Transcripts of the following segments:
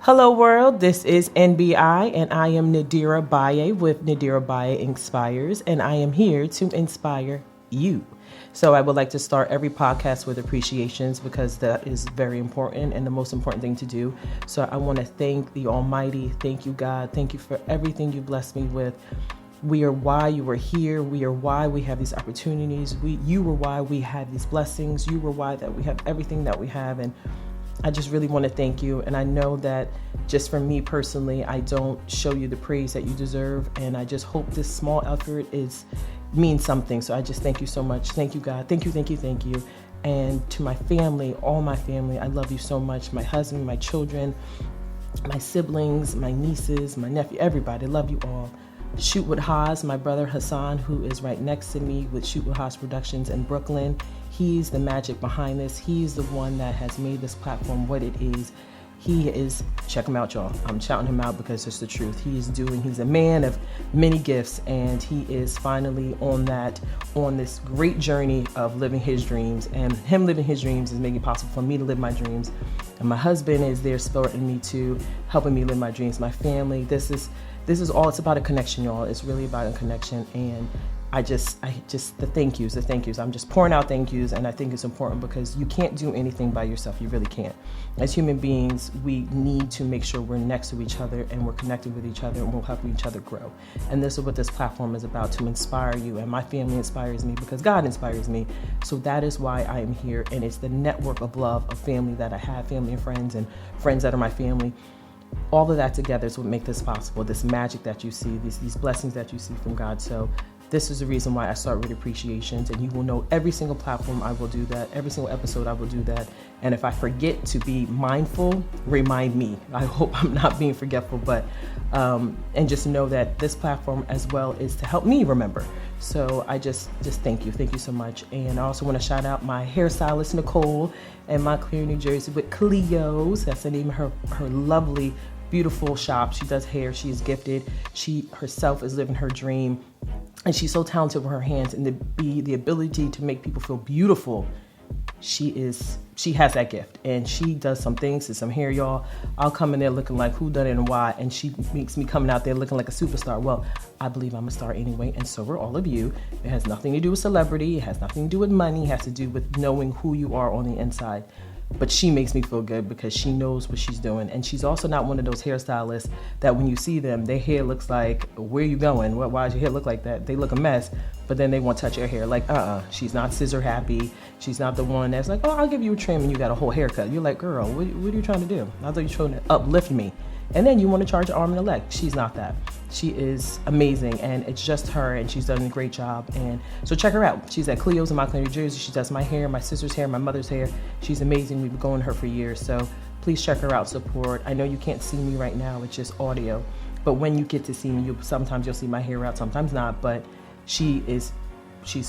Hello world, this is NBI and I am Nadira Baye with Nadira Baye Inspires, and I am here to inspire you. So I would like to start every podcast with appreciations because that is very important and the most important thing to do. So I want to thank the Almighty. Thank you, God. Thank you for everything you blessed me with. We are why you are here. We are why we have these opportunities. You were why we had these blessings. You were why that we have everything that we have. And I just really want to thank you. And I know that just for me personally, I don't show you the praise that you deserve. And I just hope this small effort means something. So I just thank you so much. Thank you, God. Thank you, thank you, thank you. And to my family, all my family, I love you so much. My husband, my children, my siblings, my nieces, my nephew, everybody, I love you all. Shoot with Haas, my brother Hassan, who is right next to me with Shoot with Haas Productions in Brooklyn. He's the magic behind this. He's the one that has made this platform what it is. He is, check him out, y'all. I'm shouting him out because it's the truth. He's a man of many gifts, and he is finally on this great journey of living his dreams. And him living his dreams is making it possible for me to live my dreams. And my husband is there supporting me too, helping me live my dreams. My family, this is all, it's about a connection, y'all. It's really about a connection. And I just, the thank yous. I'm just pouring out thank yous. And I think it's important because you can't do anything by yourself. You really can't. As human beings, we need to make sure we're next to each other and we're connected with each other and we'll help each other grow. And this is what this platform is about, to inspire you. And my family inspires me because God inspires me. So that is why I am here. And it's the network of love, of family that I have, family and friends that are my family. All of that together is what makes this possible, this magic that you see, these blessings that you see from God. So this is the reason why I start with appreciations, and you will know every single platform I will do that, every single episode I will do that. And if I forget to be mindful, remind me. I hope I'm not being forgetful, but and just know that this platform as well is to help me remember. So I just thank you so much. And I also want to shout out my hairstylist Nicole in Montclair, New Jersey with Cleo's. That's the name of her lovely, beautiful shop. She does hair. She is gifted. She herself is living her dream. And she's so talented with her hands, and the ability to make people feel beautiful. She has that gift, and she does some things to some hair, y'all. I'll come in there looking like who done it and why, and she makes me coming out there looking like a superstar. Well, I believe I'm a star anyway, and so are all of you. It has nothing to do with celebrity. It has nothing to do with money. It has to do with knowing who you are on the inside. But she makes me feel good because she knows what she's doing. And she's also not one of those hairstylists that when you see them, their hair looks like, where are you going? Why does your hair look like that? They look a mess, but then they won't touch your hair. Like, she's not scissor happy. She's not the one that's like, oh, I'll give you a trim and you got a whole haircut. You're like, girl, what are you trying to do? I thought you were trying to uplift me. And then you want to charge an arm and a leg. She's not that. She is amazing, and it's just her, and she's done a great job. And so check her out. She's at Cleo's in Montclair, New Jersey. She does my hair, my sister's hair, my mother's hair. She's amazing. We've been going to her for years. So please check her out, support. I know you can't see me right now. It's just audio. But when you get to see me, sometimes you'll see my hair out, sometimes not. But she's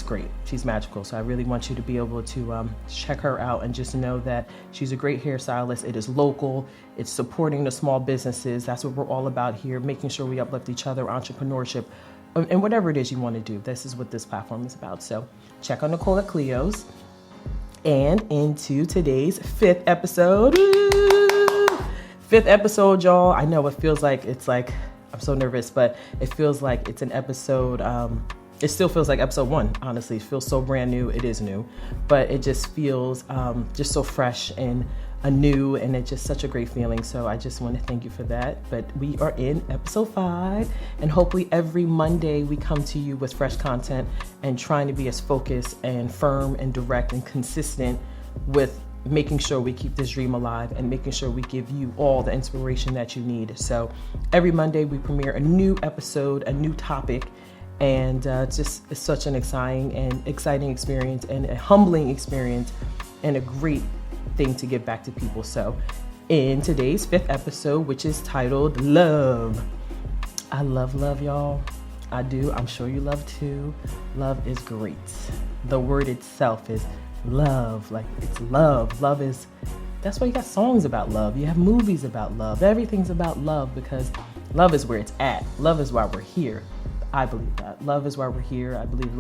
great. She's magical. So I really want you to be able to check her out and just know that she's a great hairstylist. It is local. It's supporting the small businesses. That's what we're all about here, making sure we uplift each other, entrepreneurship, and whatever it is you want to do. This is what this platform is about. So check on Nicole at Cleo's. And into today's fifth episode. Fifth episode, y'all. I know it feels like I'm so nervous, but it feels like it's an episode. It still feels like episode 1, honestly. It feels so brand new. It is new, but it just feels just so fresh and anew, and it's just such a great feeling. So I just want to thank you for that. But we are in episode 5, and hopefully every Monday we come to you with fresh content and trying to be as focused and firm and direct and consistent with making sure we keep this dream alive and making sure we give you all the inspiration that you need. So every Monday we premiere a new episode, a new topic. And it's such an exciting experience and a humbling experience and a great thing to give back to people. So in today's 5th episode, which is titled Love. I love love, y'all. I do. I'm sure you love too. Love is great. The word itself is love. Like, it's love. Love is, that's why you got songs about love. You have movies about love. Everything's about love because love is where it's at. Love is why we're here. I believe that. Love is why we're here. I believe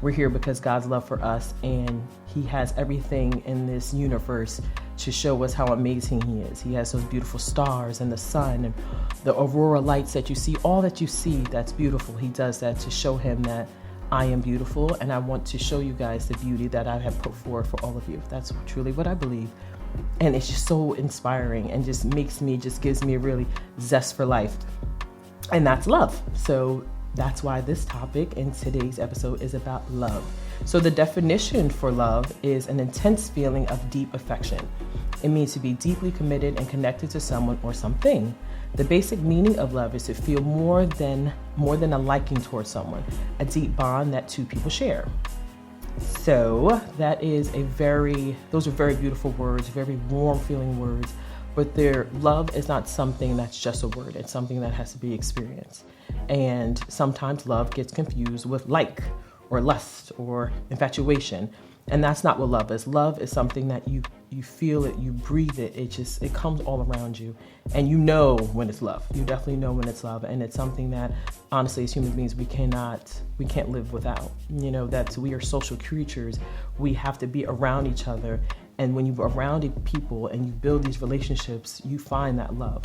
we're here because God's love for us, and he has everything in this universe to show us how amazing he is. He has those beautiful stars and the sun and the aurora lights that you see, all that you see that's beautiful. He does that to show him that I am beautiful, and I want to show you guys the beauty that I have put forward for all of you. That's truly what I believe. And it's just so inspiring and just gives me a really zest for life. And that's love. So that's why this topic in today's episode is about love. So the definition for love is an intense feeling of deep affection. It means to be deeply committed and connected to someone or something. The basic meaning of love is to feel more than a liking towards someone, a deep bond that two people share. So those are very beautiful words, very warm feeling words, but their love is not something that's just a word. It's something that has to be experienced. And sometimes love gets confused with like or lust or infatuation. And that's not what love is. Love is something that you feel it, you breathe it. It comes all around you, and you know when it's love. You definitely know when it's love, and it's something that honestly, as human beings, we can't live without. That we are social creatures. We have to be around each other, and when you're around people and you build these relationships, you find that love.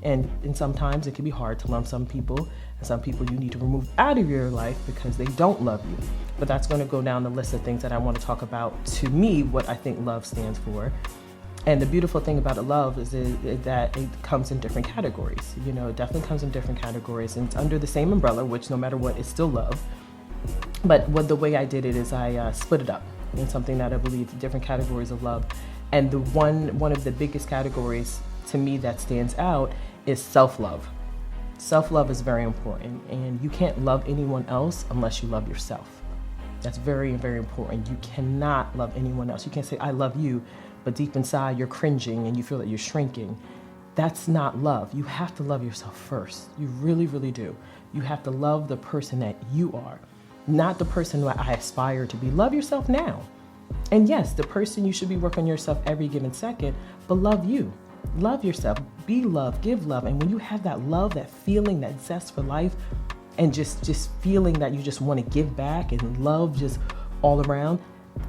And sometimes it can be hard to love some people, and some people you need to remove out of your life because they don't love you. But that's going to go down the list of things that I want to talk about. To me, what I think love stands for. And the beautiful thing about love is that it comes in different categories. It definitely comes in different categories, and it's under the same umbrella, which no matter what, is still love. But the way I did it is I split it up in something that I believe different categories of love. And the one of the biggest categories to me that stands out is self-love. Self-love is very important, and you can't love anyone else unless you love yourself. That's very, very important. You cannot love anyone else. You can't say, I love you, but deep inside you're cringing and you feel that you're shrinking. That's not love. You have to love yourself first. You really, really do. You have to love the person that you are, not the person that I aspire to be. Love yourself now. And yes, the person you should be working on yourself every given second, but love you. Love yourself, be love, give love. And when you have that love, that feeling, that zest for life, and just feeling that you just want to give back and love just all around,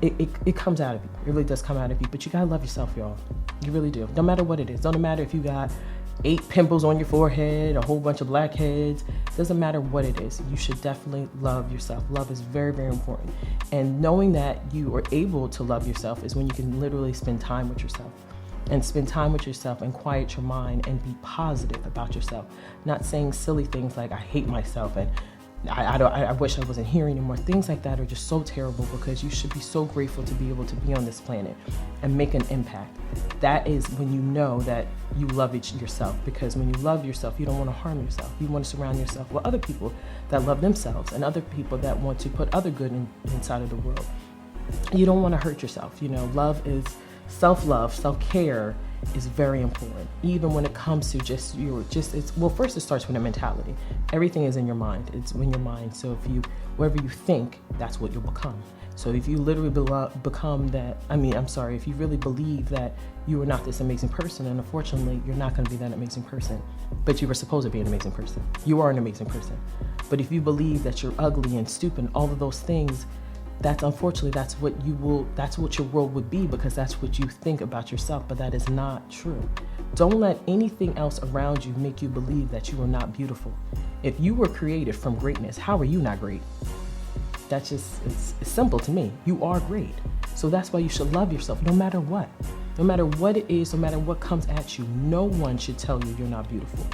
it comes out of you. It really does come out of you. But you gotta love yourself, y'all. You really do. No matter what it is. Doesn't matter if you got 8 pimples on your forehead, a whole bunch of blackheads. Doesn't matter what it is. You should definitely love yourself. Love is very, very important. And knowing that you are able to love yourself is when you can literally spend time with yourself. And spend time with yourself and quiet your mind and be positive about yourself. Not saying silly things like, I hate myself and I wish I wasn't here anymore. Things like that are just so terrible, because you should be so grateful to be able to be on this planet and make an impact. That is when you know that you love yourself, because when you love yourself, you don't want to harm yourself. You want to surround yourself with other people that love themselves and other people that want to put other good inside of the world. You don't want to hurt yourself. Love is self-love, self-care is very important. Even when it comes to first it starts with a mentality. Everything is in your mind. It's in your mind. So whatever you think, that's what you'll become. So if you literally if you really believe that you are not this amazing person, and unfortunately you're not going to be that amazing person, but you were supposed to be an amazing person. You are an amazing person. But if you believe that you're ugly and stupid and all of those things, that's what your world would be, because that's what you think about yourself, but that is not true. Don't let anything else around you make you believe that you are not beautiful. If you were created from greatness, how are you not great? That's it's simple to me. You are great. So that's why you should love yourself no matter what. No matter what it is, no matter what comes at you, no one should tell you you're not beautiful.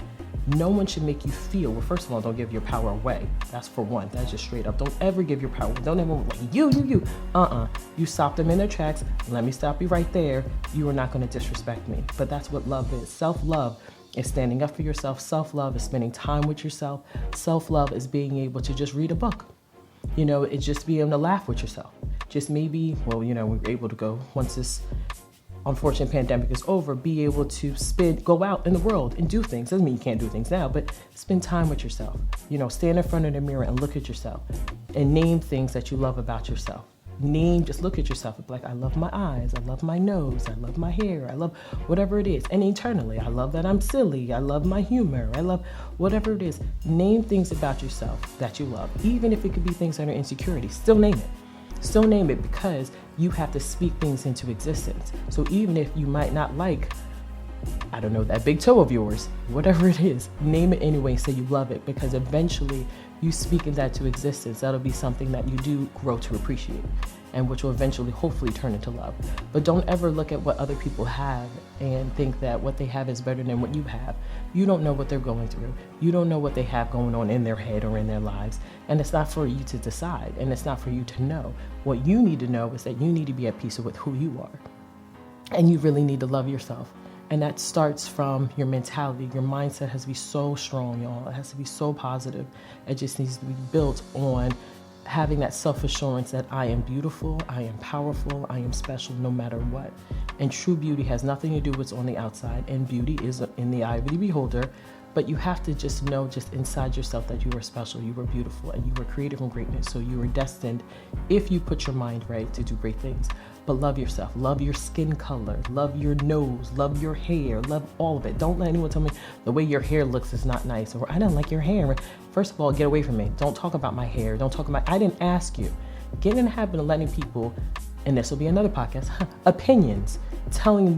No one should make you feel, well, first of all, don't give your power away. That's for one. That's just straight up. Don't ever give your power away. Don't ever, like, you. You stop them in their tracks. Let me stop you right there. You are not going to disrespect me. But that's what love is. Self-love is standing up for yourself. Self-love is spending time with yourself. Self-love is being able to just read a book. It's just being able to laugh with yourself. Just maybe, we're able to go, once this unfortunate pandemic is over, be able to go out in the world and do things. Doesn't mean you can't do things now, but spend time with yourself. Stand in front of the mirror and look at yourself and name things that you love about yourself. just look at yourself and be like, I love my eyes, I love my nose, I love my hair, I love whatever it is. And internally, I love that I'm silly, I love my humor, I love whatever it is. Name things about yourself that you love, even if it could be things that are insecurities. Still name it. Still name it, because you have to speak things into existence. So even if you might not like, I don't know, that big toe of yours, whatever it is, name it anyway and say you love it, because eventually you speaking that to existence, that'll be something that you do grow to appreciate, and which will eventually hopefully turn into love. But don't ever look at what other people have and think that what they have is better than what you have. You don't know what they're going through. You don't know what they have going on in their head or in their lives. And it's not for you to decide, and it's not for you to know. What you need to know is that you need to be at peace with who you are. And you really need to love yourself. And that starts from your mentality. Your mindset has to be so strong, y'all. It has to be so positive. It just needs to be built on having that self-assurance that I am beautiful, I am powerful, I am special no matter what. And true beauty has nothing to do with what's on the outside. And beauty is in the eye of the beholder. But you have to just know just inside yourself that you are special, you are beautiful, and you were created from greatness. So you are destined, if you put your mind right, to do great things. But love yourself, love your skin color, love your nose, love your hair, love all of it. Don't let anyone tell me the way your hair looks is not nice, or I don't like your hair. First of all, get away from me. Don't talk about my hair. Don't talk about, I didn't ask you. Get in the habit of letting people, and this will be another podcast, opinions, telling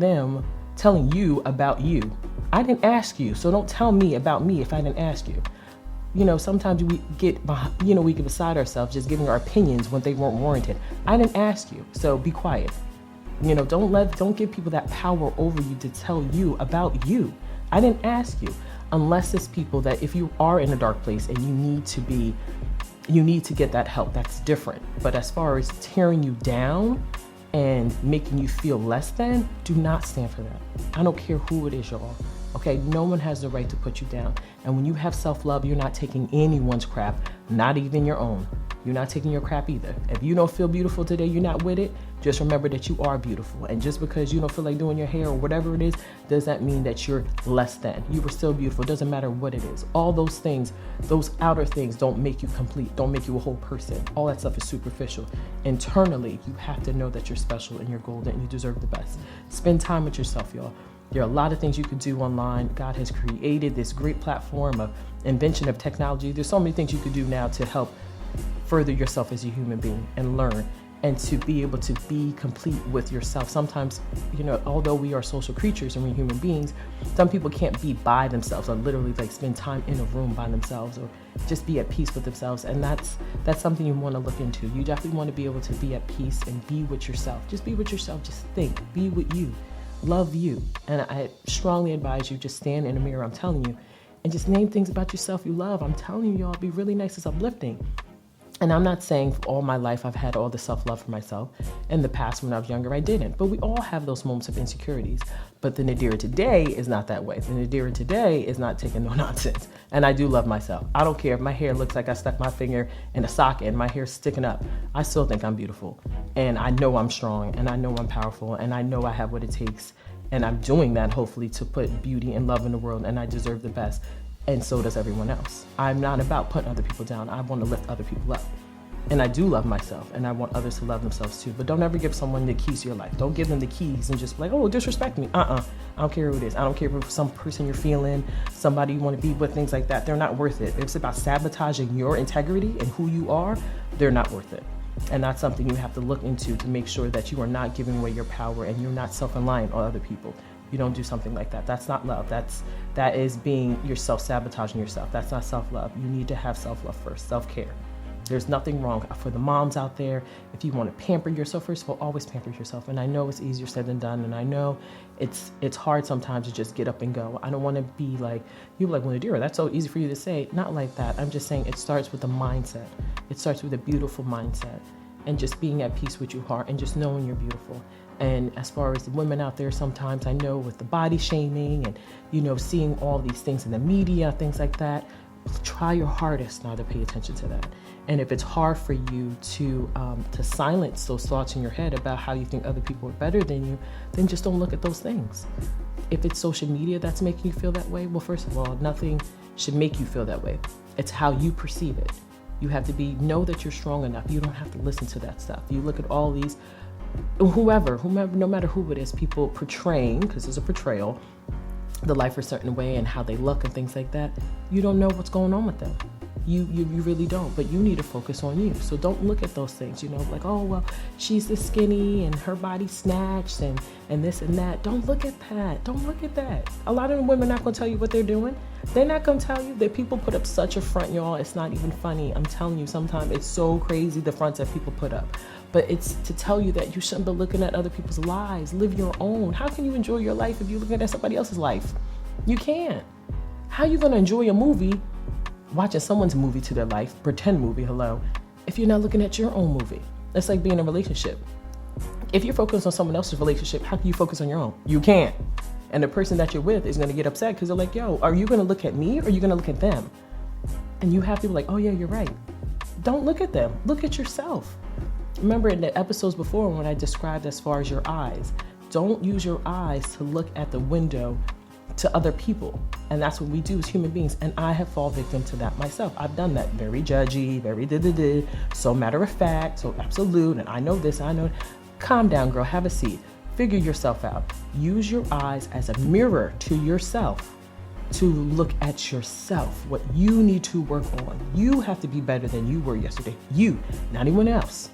you about you. I didn't ask you, so don't tell me about me if I didn't ask you. You know, sometimes we get beside ourselves just giving our opinions when they weren't warranted. I didn't ask you, so be quiet. You know, don't give people that power over you to tell you about you. I didn't ask you, unless it's people that if you are in a dark place and you need to get that help, that's different. But as far as tearing you down and making you feel less than, do not stand for that. I don't care who it is, y'all. Okay, no one has the right to put you down. And when you have self-love, you're not taking anyone's crap, not even your own. You're not taking your crap either. If you don't feel beautiful today, you're not with it, just remember that you are beautiful. And just because you don't feel like doing your hair or whatever it is, does that mean that you're less than. You were still beautiful. It doesn't matter what it is. All those things, those outer things don't make you complete, don't make you a whole person. All that stuff is superficial. Internally, you have to know that you're special and you're golden and you deserve the best. Spend time with yourself, y'all. There are a lot of things you can do online. God has created this great platform of invention of technology. There's so many things you could do now to help further yourself as a human being and learn and to be able to be complete with yourself. Sometimes, although we are social creatures and we're human beings, some people can't be by themselves or literally like spend time in a room by themselves or just be at peace with themselves. And that's something you want to look into. You definitely want to be able to be at peace and be with yourself. Just be with yourself. Just think. Be with you. Love you. And I strongly advise you just stand in the mirror, I'm telling you, and just name things about yourself you love. I'm telling you, y'all, be really nice. It's uplifting. And I'm not saying for all my life I've had all the self-love for myself. In the past when I was younger, I didn't. But we all have those moments of insecurities. But the Nadira today is not that way. The Nadira today is not taking no nonsense. And I do love myself. I don't care if my hair looks like I stuck my finger in a socket and my hair's sticking up. I still think I'm beautiful. And I know I'm strong. And I know I'm powerful. And I know I have what it takes. And I'm doing that, hopefully, to put beauty and love in the world. And I deserve the best. And so does everyone else. I'm not about putting other people down. I want to lift other people up. And I do love myself, and I want others to love themselves too. But don't ever give someone the keys to your life. Don't give them the keys and just be like, oh, disrespect me. I don't care who it is. I don't care if it's some person you're feeling, somebody you want to be with, things like that. They're not worth it. If it's about sabotaging your integrity and who you are, they're not worth it. And that's something you have to look into to make sure that you are not giving away your power and you're not self-reliant on other people. You don't do something like that. That's not love. That is being yourself, sabotaging yourself. That's not self-love. You need to have self-love first, self-care. There's nothing wrong for the moms out there. If you want to pamper yourself, first of all, always pamper yourself. And I know it's easier said than done. And I know it's hard sometimes to just get up and go. I don't want to be like, you're like, well, Nadira, that's so easy for you to say. Not like that. I'm just saying it starts with a mindset. It starts with a beautiful mindset and just being at peace with your heart and just knowing you're beautiful. And as far as the women out there, sometimes I know with the body shaming and, seeing all these things in the media, things like that, try your hardest not to pay attention to that. And if it's hard for you to silence those thoughts in your head about how you think other people are better than you, then just don't look at those things. If it's social media that's making you feel that way, well, first of all, nothing should make you feel that way. It's how you perceive it. You have to know that you're strong enough. You don't have to listen to that stuff. You look at all these, whomever, no matter who it is, people portraying, because there's a portrayal, the life a certain way and how they look and things like that. You don't know what's going on with them. You really don't, but you need to focus on you. So don't look at those things, like, oh, well, she's this skinny and her body snatched and this and that. Don't look at that. Don't look at that. A lot of the women are not going to tell you what they're doing. They're not going to tell you. That people put up such a front, y'all. It's not even funny. I'm telling you, sometimes it's so crazy, the fronts that people put up. But it's to tell you that you shouldn't be looking at other people's lives. Live your own. How can you enjoy your life if you're looking at somebody else's life? You can't. How are you going to enjoy a movie, watching someone's movie to their life, pretend movie, if you're not looking at your own movie? That's like being in a relationship. If you're focused on someone else's relationship, how can you focus on your own? You can't. And the person that you're with is going to get upset because they're like, yo, are you going to look at me or are you going to look at them? And you have to be like, oh yeah, you're right. Don't look at them. Look at yourself. Remember in the episodes before when I described as far as your eyes, don't use your eyes to look at the window to other people. And that's what we do as human beings. And I have fallen victim to that myself. I've done that. Very judgy, very so matter of fact, so absolute. And I know this, I know. Calm down, girl. Have a seat. Figure yourself out. Use your eyes as a mirror to yourself to look at yourself, what you need to work on. You have to be better than you were yesterday. You, not anyone else.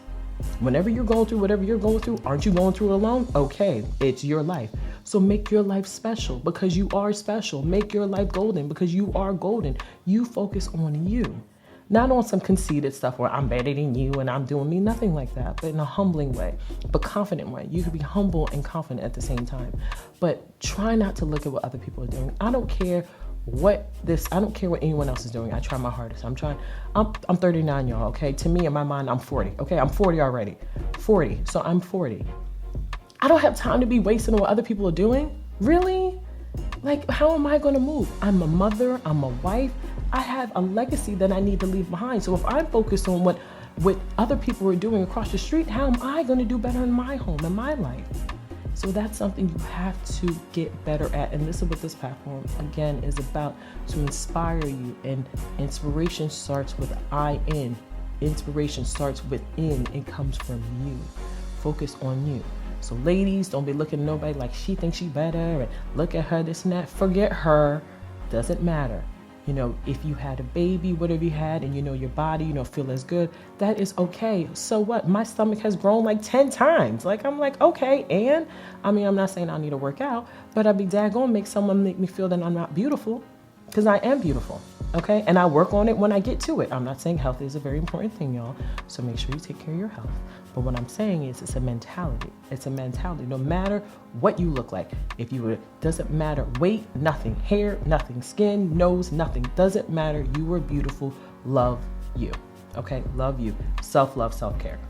Whenever you're going through whatever you're going through, aren't you going through it alone? Okay, it's your life. So make your life special because you are special. Make your life golden because you are golden. You focus on you, not on some conceited stuff where I'm better than you and I'm doing me, nothing like that, but in a humbling way, but confident way. You can be humble and confident at the same time, but try not to look at what other people are doing. I don't care what anyone else is doing. I try my hardest. I'm 39, y'all, okay? To me, in my mind, I'm 40, okay? I'm 40 already. 40, so I'm 40. I don't have time to be wasting on what other people are doing. Really? Like, how am I going to move? I'm a mother. I'm a wife. I have a legacy that I need to leave behind. So if I'm focused on what other people are doing across the street, how am I going to do better in my home, in my life? So that's something you have to get better at. And this is what this platform, again, is about, to inspire you. And inspiration starts with I-N. Inspiration starts within. It comes from you. Focus on you. So ladies, don't be looking at nobody like she thinks she better and look at her, this and that. Forget her. Doesn't matter. If you had a baby, whatever you had, and your body, feel as good, that is okay. So what? My stomach has grown like 10 times. Like, I'm like, okay. And I'm not saying I need to work out, but I'd be daggone make someone make me feel that I'm not beautiful, because I am beautiful. Okay. And I work on it when I get to it. I'm not saying health is a very important thing, y'all. So make sure you take care of your health. But what I'm saying is it's a mentality. It's a mentality. No matter what you look like, doesn't matter. Weight, nothing. Hair, nothing. Skin, nose, nothing. Doesn't matter. You are beautiful. Love you. Okay? Love you. Self-love, self-care.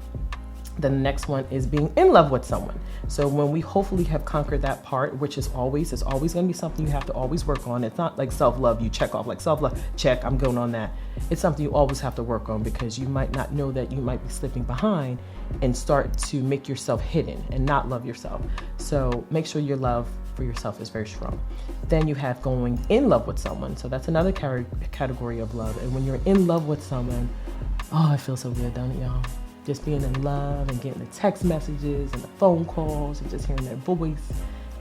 Then the next one is being in love with someone. So when we hopefully have conquered that part, which is always going to be something you have to always work on. It's not like self-love, you check off like self-love, check, I'm going on that. It's something you always have to work on because you might not know that you might be slipping behind and start to make yourself hidden and not love yourself. So make sure your love for yourself is very strong. Then you have going in love with someone. So that's another category of love. And when you're in love with someone, oh, it feels so good, don't it, y'all? Just being in love and getting the text messages and the phone calls and just hearing their voice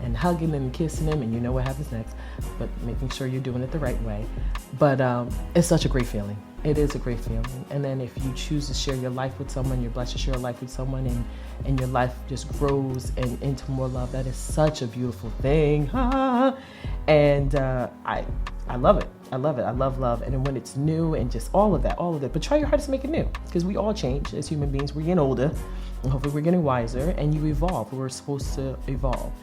and hugging them and kissing them, and you know what happens next, but making sure you're doing it the right way. But it's such a great feeling. It is a great feeling. And then if you choose to share your life with someone, you're blessed to share a life with someone, and your life just grows and into more love. That is such a beautiful thing. And I love it. I love it. I love love. And then when it's new and just all of that. But try your hardest to make it new, because we all change as human beings. We're getting older, and hopefully we're getting wiser, and you evolve. We're supposed to evolve.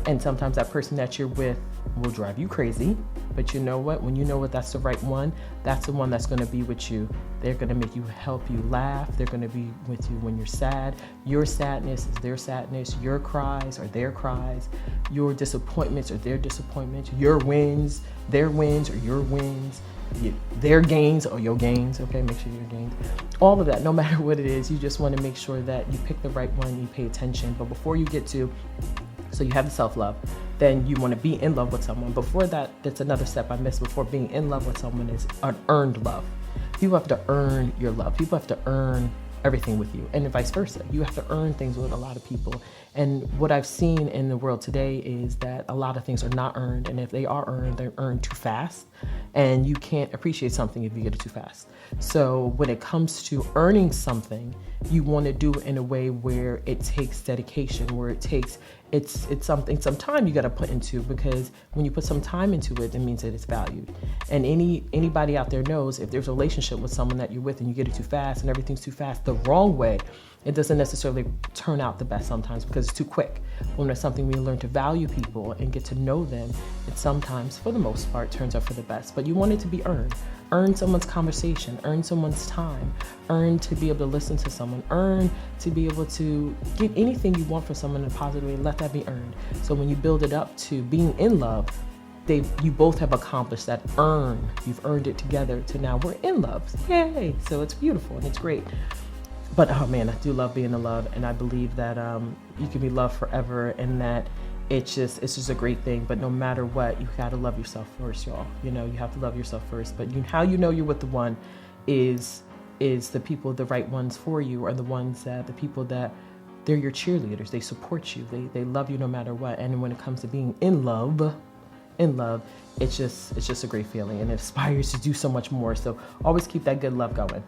And sometimes that person that you're with will drive you crazy. But you know what? When you know what that's the right one, that's the one that's going to be with you. They're going to help you laugh. They're going to be with you when you're sad. Your sadness is their sadness. Your cries are their cries. Your disappointments are their disappointments. Your wins, their wins, or your wins. Their gains or your gains. Okay, make sure your gains. All of that, no matter what it is, you just want to make sure that you pick the right one, you pay attention. But before you get to, so you have the self-love, then you want to be in love with someone. Before that, that's another step I missed before being in love with someone, is an earned love. People have to earn your love. People have to earn everything with you, and vice versa. You have to earn things with a lot of people. And what I've seen in the world today is that a lot of things are not earned, and if they are earned, they're earned too fast, and you can't appreciate something if you get it too fast. So when it comes to earning something, you want to do it in a way where it takes dedication, where it's something, some time you got to put into, because when you put some time into it, it means that it's valued. And anybody out there knows, if there's a relationship with someone that you're with and you get it too fast and everything's too fast the wrong way, it doesn't necessarily turn out the best sometimes because it's too quick. When there's something we learn to value people and get to know them, it sometimes, for the most part, turns out for the best. But you want it to be earned. Earn someone's conversation, earn someone's time, earn to be able to listen to someone, earn to be able to get anything you want from someone in a positive way, let that be earned. So when you build it up to being in love, you both have accomplished that earn. You've earned it together to now we're in love. Yay! So it's beautiful and it's great. But oh man, I do love being in love, and I believe that you can be loved forever, and that it's just a great thing. But no matter what, you gotta love yourself first, y'all. You have to love yourself first. But how you know you're with the one is the people, the right ones for you, are the ones that the people that they're your cheerleaders. They support you. They love you no matter what. And when it comes to being in love, it's just a great feeling, and it inspires you to do so much more. So always keep that good love going.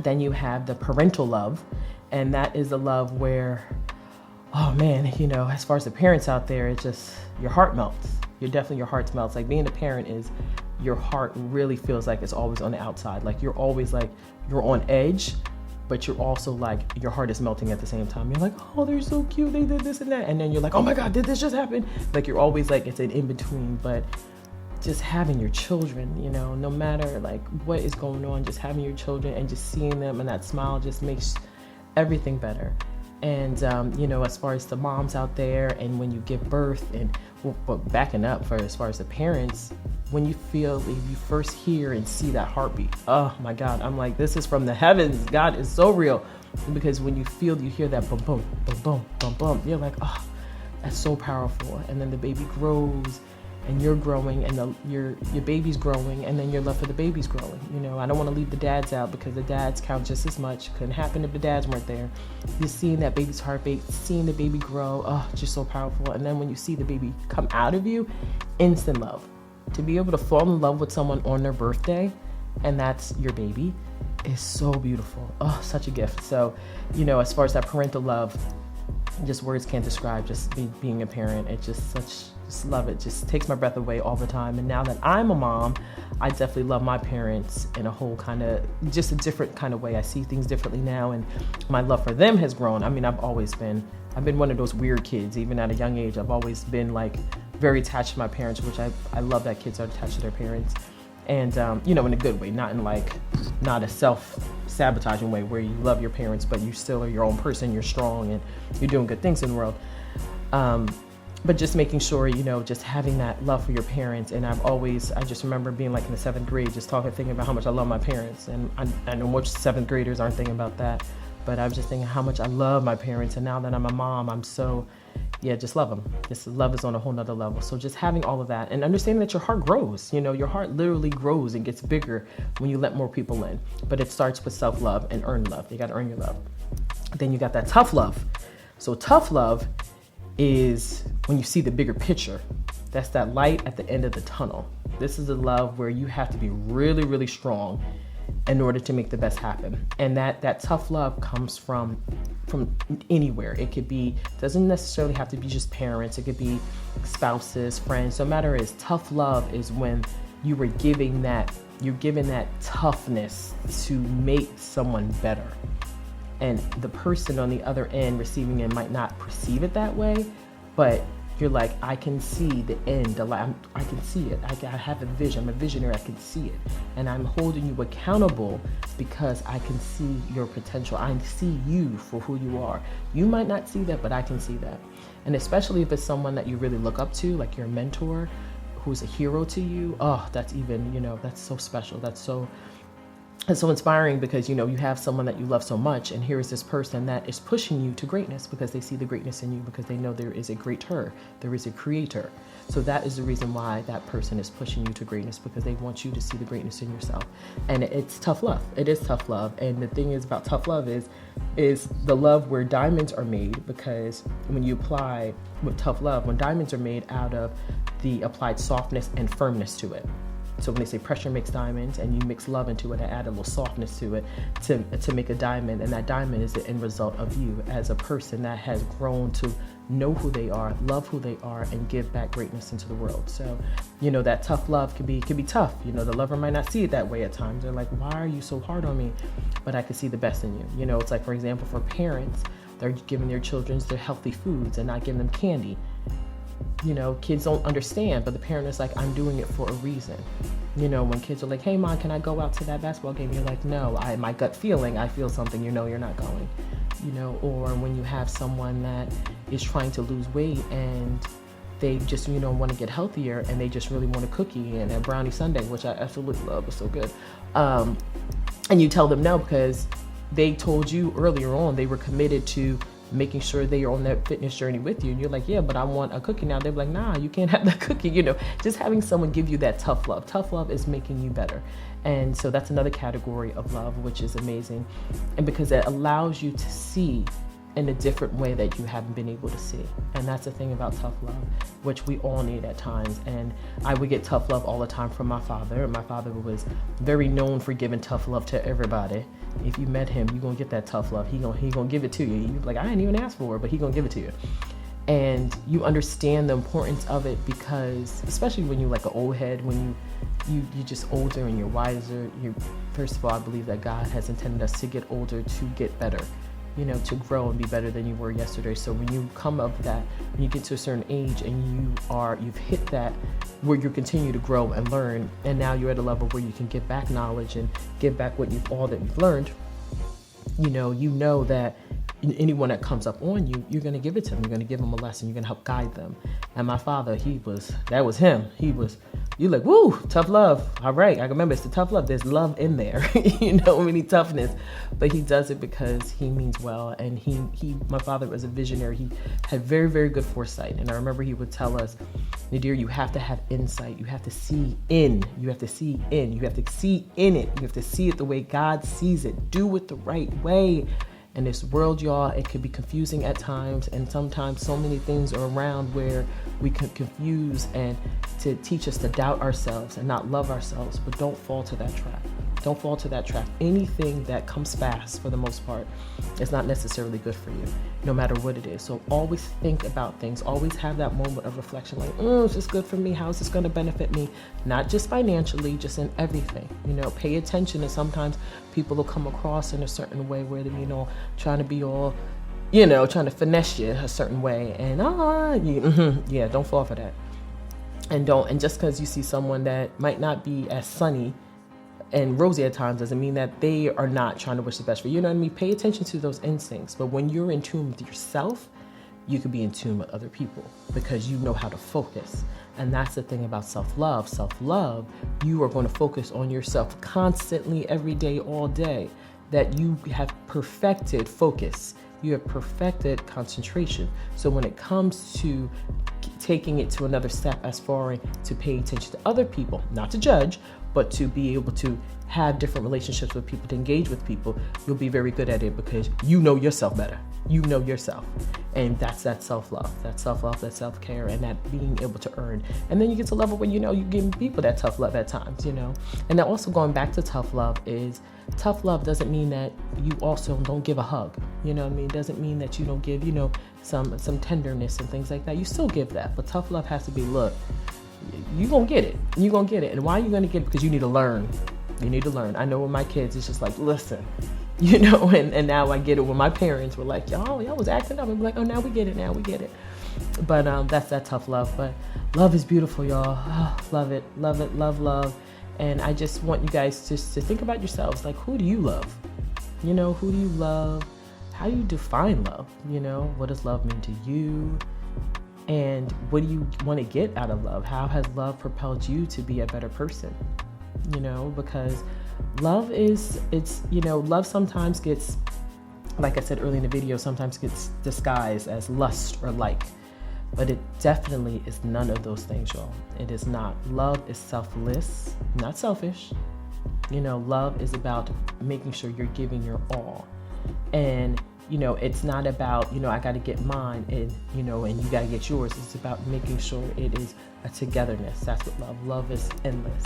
Then you have the parental love, and that is a love where, oh man, as far as the parents out there, it's just, your heart melts. Your heart melts. Like being a parent is, your heart really feels like it's always on the outside. Like you're always like, you're on edge, but you're also like, your heart is melting at the same time. You're like, oh, they're so cute, they did this and that. And then you're like, oh my God, did this just happen? Like you're always like, it's an in-between. But just having your children, no matter like what is going on, just having your children and just seeing them and that smile just makes everything better. And, as far as the moms out there, and when you give birth, and but backing up as far as the parents, when you first hear and see that heartbeat, oh my God, I'm like, this is from the heavens. God is so real. Because when you hear that boom, boom, boom, boom, boom, boom, you're like, oh, that's so powerful. And then the baby grows, and you're growing, and your baby's growing, and then your love for the baby's growing. I don't want to leave the dads out, because the dads count just as much. Couldn't happen if the dads weren't there. Just seeing that baby's heartbeat, seeing the baby grow, oh, just so powerful. And then when you see the baby come out of you, instant love. To be able to fall in love with someone on their birthday, and that's your baby, is so beautiful. Oh, such a gift. So, as far as that parental love, just words can't describe just being a parent. It's just love it. Just takes my breath away all the time. And now that I'm a mom, I definitely love my parents in a whole just a different kind of way. I see things differently now, and my love for them has grown. I mean, I've been one of those weird kids. Even at a young age, I've always been like very attached to my parents, which I love that kids are attached to their parents. And, in a good way, not a self-sabotaging way where you love your parents, but you still are your own person, you're strong, and you're doing good things in the world. But just making sure, just having that love for your parents. And I just remember being like in the 7th grade, just thinking about how much I love my parents. And I know most 7th graders aren't thinking about that, but I was just thinking how much I love my parents. And now that I'm a mom, I'm so, just love them. This love is on a whole nother level. So just having all of that and understanding that your heart grows, your heart literally grows and gets bigger when you let more people in. But it starts with self-love and earned love. You got to earn your love. Then you got that tough love. So tough love is when you see the bigger picture. That's that light at the end of the tunnel. This is a love where you have to be really, really strong in order to make the best happen. And that tough love comes from anywhere. It could be, doesn't necessarily have to be just parents. It could be spouses, friends. No matter is tough love is when you're given that toughness to make someone better. And the person on the other end receiving it might not perceive it that way, but you're like, I can see the end, the light. I can see it. I have a vision. I'm a visionary. I can see it. And I'm holding you accountable because I can see your potential. I see you for who you are. You might not see that, but I can see that. And especially if it's someone that you really look up to, like your mentor, who's a hero to you. Oh, that's even, that's so special. That's so It's so inspiring because, you have someone that you love so much, and here is this person that is pushing you to greatness because they see the greatness in you, because they know there is a greater, there is a creator. So that is the reason why that person is pushing you to greatness, because they want you to see the greatness in yourself. And it's tough love. It is tough love. And the thing is about tough love is the love where diamonds are made, because when you apply with tough love, when diamonds are made out of the applied softness and firmness to it. So when they say pressure makes diamonds, and you mix love into it and add a little softness to it to make a diamond, and that diamond is the end result of you as a person that has grown to know who they are, love who they are, and give back greatness into the world. So, that tough love can be tough. The lover might not see it that way at times. They're like, why are you so hard on me? But I can see the best in you. It's like, for example, for parents, they're giving their children their healthy foods and not giving them candy. Kids don't understand, but the parent is like, I'm doing it for a reason. When kids are like, hey, Mom, can I go out to that basketball game? You're like, no, my gut feeling, I feel something, you're not going. Or when you have someone that is trying to lose weight and they just, want to get healthier, and they just really want a cookie and a brownie sundae, which I absolutely love, it's so good. And you tell them no, because they told you earlier on they were committed to making sure they are on that fitness journey with you, and you're like, yeah, but I want a cookie now. They're like, nah, you can't have that cookie. Just having someone give you that tough love. Tough love is making you better. And so that's another category of love, which is amazing. And because it allows you to see in a different way that you haven't been able to see. And that's the thing about tough love, which we all need at times. And I would get tough love all the time from my father. And my father was very known for giving tough love to everybody. If you met him, you're going to get that tough love. He gonna give it to you. You're like, I didn't even ask for it, but he going to give it to you. And you understand the importance of it, because especially when you're like an old head, when you're just older and you're wiser, first of all, I believe that God has intended us to get older to get better, to grow and be better than you were yesterday. So when you come of that, when you get to a certain age and you've hit that where you continue to grow and learn, and now you're at a level where you can give back knowledge and give back all that you've learned, you know that anyone that comes up on you, you're going to give it to them. You're going to give them a lesson. You're going to help guide them. And my father, that was him. You're like, woo, tough love. All right. I remember it's the tough love. There's love in there, any toughness, but he does it because he means well. And my father was a visionary. He had very, very good foresight. And I remember he would tell us, Nadir, you have to have insight. You have to see in. You have to see in. You have to see in it. You have to see it the way God sees it. Do it the right way. In this world, y'all, it can be confusing at times, and sometimes so many things are around where we can confuse and to teach us to doubt ourselves and not love ourselves. But don't fall to that trap. Don't fall to that trap. Anything that comes fast, for the most part, is not necessarily good for you, no matter what it is. So always think about things. Always have that moment of reflection, like, is this good for me? How is this going to benefit me? Not just financially, just in everything. Pay attention. And sometimes people will come across in a certain way where they're, trying to be all, trying to finesse you a certain way. And don't fall for that. And just because you see someone that might not be as sunny and rosy at times doesn't mean that they are not trying to wish the best for you. You know what I mean? Pay attention to those instincts. But when you're in tune with yourself, you can be in tune with other people because you know how to focus. And that's the thing about self-love. Self-love, you are going to focus on yourself constantly, every day, all day, that you have perfected focus. You have perfected concentration. So when it comes to taking it to another step as far as to pay attention to other people, not to judge, but to be able to have different relationships with people, to engage with people, you'll be very good at it because you know yourself better. You know yourself. And that's that self-love, that self-care, and that being able to earn. And then you get to a level where, you're giving people that tough love at times, And then also going back to tough love doesn't mean that you also don't give a hug. You know what I mean? It doesn't mean that you don't give, some tenderness and things like that. You still give that. But tough love has to be, look, you're going to get it. You're going to get it. And why are you going to get it? Because you need to learn. You need to learn. I know with my kids, it's just like, listen, and now I get it when my parents were like, y'all was acting up. I'm like, oh, now we get it. But that's that tough love. But love is beautiful, y'all. Oh, love it. Love. And I just want you guys just to think about yourselves. Like, who do you love? Who do you love? How do you define love? What does love mean to you? And what do you want to get out of love? How has love propelled you to be a better person? Because Love love sometimes gets, like I said earlier in the video, sometimes gets disguised as lust or like. But it definitely is none of those things, y'all. It is not. Love is selfless, not selfish. Love is about making sure you're giving your all. And, it's not about, I got to get mine and you got to get yours. It's about making sure it is a togetherness. That's what love is endless.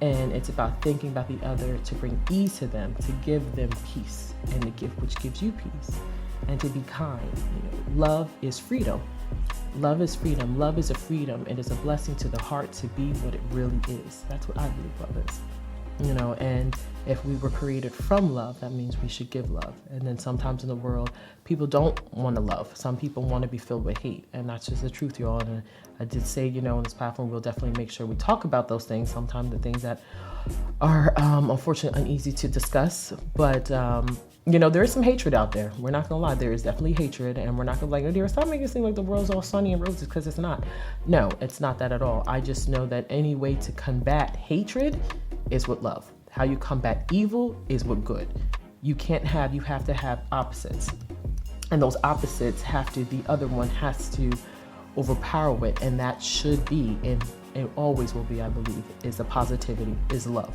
And it's about thinking about the other to bring ease to them, to give them peace, and the gift which gives you peace, and to be kind. Love is freedom. Love is freedom. Love is a freedom. It is a blessing to the heart to be what it really is. That's what I believe love is. And if we were created from love, that means we should give love. And then sometimes in the world, people don't want to love. Some people want to be filled with hate. And that's just the truth, y'all. And I did say, on this platform, we'll definitely make sure we talk about those things. Sometimes the things that are unfortunately uneasy to discuss. But, there is some hatred out there. We're not going to lie. There is definitely hatred. And we're not going to dear, stop making it seem like the world's all sunny and roses, because it's not. No, it's not that at all. I just know that any way to combat hatred is with love. How you combat evil is with good. You have to have opposites. And those opposites the other one has to overpower it. And that should be, and it always will be, I believe, is the positivity, is love.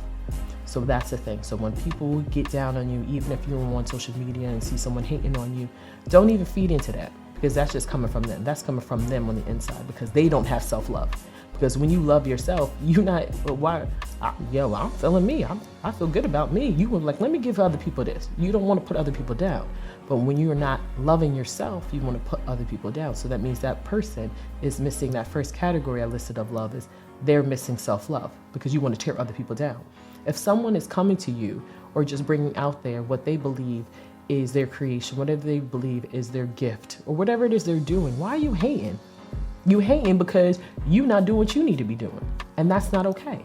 So that's the thing. So when people get down on you, even if you're on social media and see someone hating on you, don't even feed into that, because that's just coming from them. That's coming from them on the inside, because they don't have self-love. Because when you love yourself, you're not, I'm feeling me. I feel good about me. You were like, let me give other people this. You don't want to put other people down. But when you're not loving yourself, you want to put other people down. So that means that person is missing that first category I listed of love, is they're missing self-love, because you want to tear other people down. If someone is coming to you or just bringing out there what they believe is their creation, whatever they believe is their gift, or whatever it is they're doing, why are you hating? You hating because you not doing what you need to be doing. And that's not okay.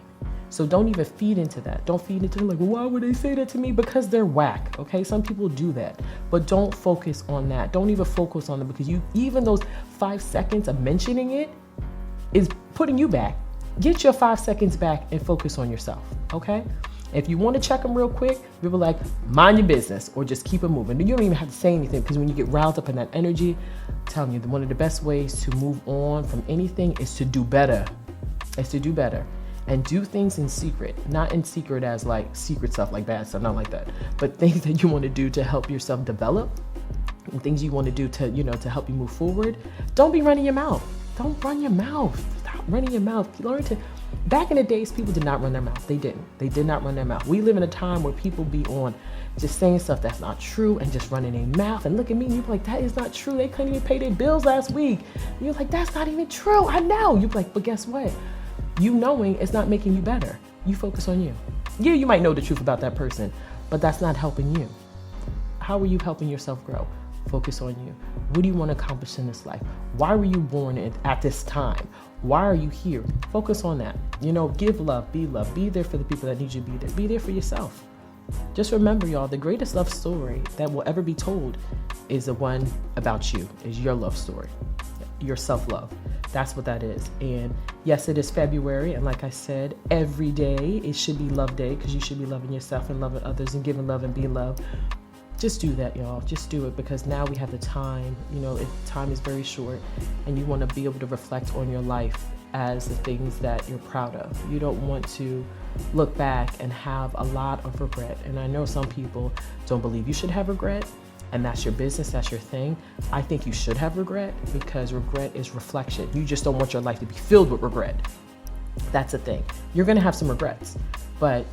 So don't even feed into that. Don't feed into like, well, why would they say that to me? Because they're whack. Okay. Some people do that, but don't focus on that. Don't even focus on them, because even those 5 seconds of mentioning it is putting you back. Get your 5 seconds back and focus on yourself. Okay. If you want to check them real quick, people like, mind your business, or just keep it moving. You don't even have to say anything, because when you get riled up in that energy, I'm telling you, one of the best ways to move on from anything is to do better. And do things in secret. Not in secret as like secret stuff, like bad stuff, not like that. But things that you want to do to help yourself develop, and things you want to do to help you move forward. Don't be running your mouth. Don't run your mouth. Stop running your mouth. Back in the days, people did not run their mouth. They didn't. They did not run their mouth. We live in a time where people be on just saying stuff that's not true and just running their mouth. And look at me, and you're like, that is not true. They couldn't even pay their bills last week. And you're like, that's not even true. I know. You're like, but guess what? You knowing it's not making you better. You focus on you. Yeah, you might know the truth about that person, but that's not helping you. How are you helping yourself grow? Focus on you. What do you want to accomplish in this life? Why were you born at this time? Why are you here? Focus on that. Give love, be there for the people that need you to be there. Be there for yourself. Just remember, y'all, the greatest love story that will ever be told is the one about you, is your love story, your self-love. That's what that is. And yes, it is February. And like I said, every day it should be love day, because you should be loving yourself and loving others and giving love and being loved. Just do that, y'all. Just do it, because now we have the time. Time is very short, and you want to be able to reflect on your life as the things that you're proud of. You don't want to look back and have a lot of regret. And I know some people don't believe you should have regret, and that's your business, that's your thing. I think you should have regret, because regret is reflection. You just don't want your life to be filled with regret. That's the thing. You're going to have some regrets, but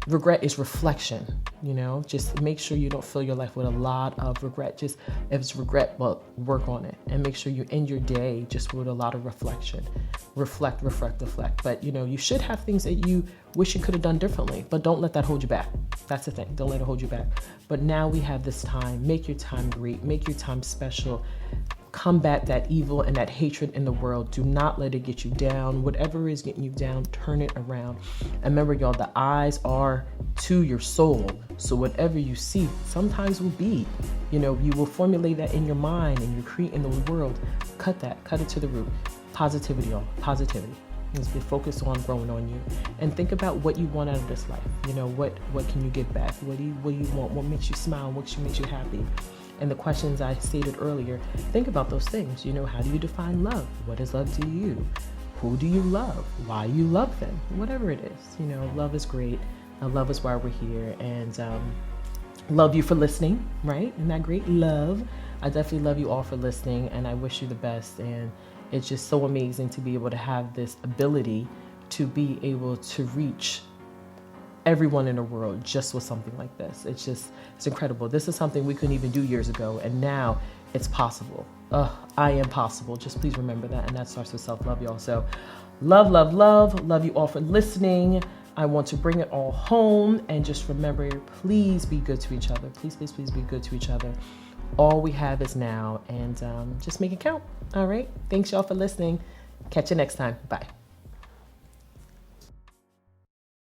regret is reflection. Just make sure you don't fill your life with a lot of regret. Just if it's regret, well, work on it, and make sure you end your day just with a lot of reflection. Reflect. But you should have things that you wish you could have done differently, but don't let that hold you back. That's the thing. Don't let it hold you back. But now we have this time. Make your time great. Make your time special. Combat that evil and that hatred in the world. Do not let it get you down. Whatever is getting you down, turn it around. And remember, y'all, the eyes are to your soul. So whatever you see sometimes will be, you will formulate that in your mind, and you're creating the world. Cut it to the root. Positivity, y'all. Positivity. Just be focused on growing on you, and think about what you want out of this life. What can you give back? What do you want? What makes you smile? What makes you happy? And the questions I stated earlier, think about those things. How do you define love? What is love to you? Who do you love? Why you love them? Whatever it is, love is great. Love is why we're here, and love you for listening, right? Isn't that great? Love. I definitely love you all for listening, and I wish you the best. And it's just so amazing to be able to have this ability to be able to reach everyone in the world just with something like this. It's incredible. This is something we couldn't even do years ago, and now it's possible. I am possible. Just please remember that, and that starts with self-love, y'all. So love, love, love. Love you all for listening. I want to bring it all home, and just remember, please be good to each other. Please, please, please be good to each other. All we have is now, and just make it count. All right. Thanks, y'all, for listening. Catch you next time. Bye.